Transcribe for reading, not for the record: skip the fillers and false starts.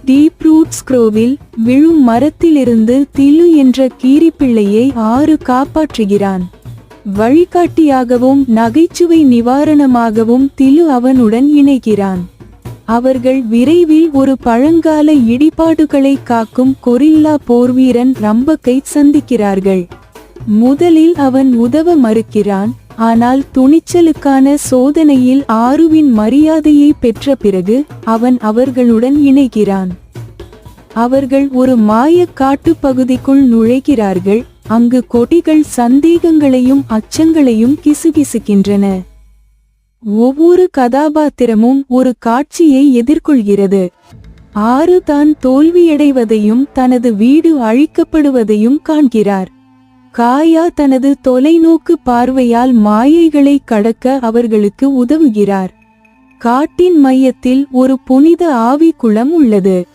Deep roots க்ரோவில் விழும் மரத்திலிருந்து திலு என்ற கீரிப்பிள்ளையை ஆறு காப்பாற்றுகிறான். வழிகாட்டியாகவும் நகைச்சுவை நிவாரணமாகவும் திலு அவனுடன் இணைகிறான். அவர்கள் விரைவில் ஒரு பழங்கால இடிபாடுகளை காக்கும் கொரில்லா போர்வீரன் ரம்பக்கை சந்திக்கிறார்கள். முதலில் அவன் உதவ மறுக்கிறான். ஆனால் துணிச்சலுக்கான சோதனையில் ஆருவின் மரியாதையை பெற்ற பிறகு அவன் அவர்களுடன் இணைகிறான். அவர்கள் ஒரு மாய காட்டுப்பகுதிக்குள் நுழைகிறார்கள். அங்கு கொடிகள் சந்தேகங்களையும் அச்சங்களையும் கிசுகிசுக்கின்றன. ஒவ்வொரு கதாபாத்திரமும் ஒரு காட்சியை எதிர்கொள்கிறது. ஆரு தான் தோல்வியடைவதையும் தனது வீடு அழிக்கப்படுவதையும் காண்கிறார். காயா தனது தொலைநோக்கு பார்வையால் மாயைகளை கடக்க அவர்களுக்கு உதவுகிறார். காட்டின் மையத்தில் ஒரு புனித ஆவி குளம் உள்ளது.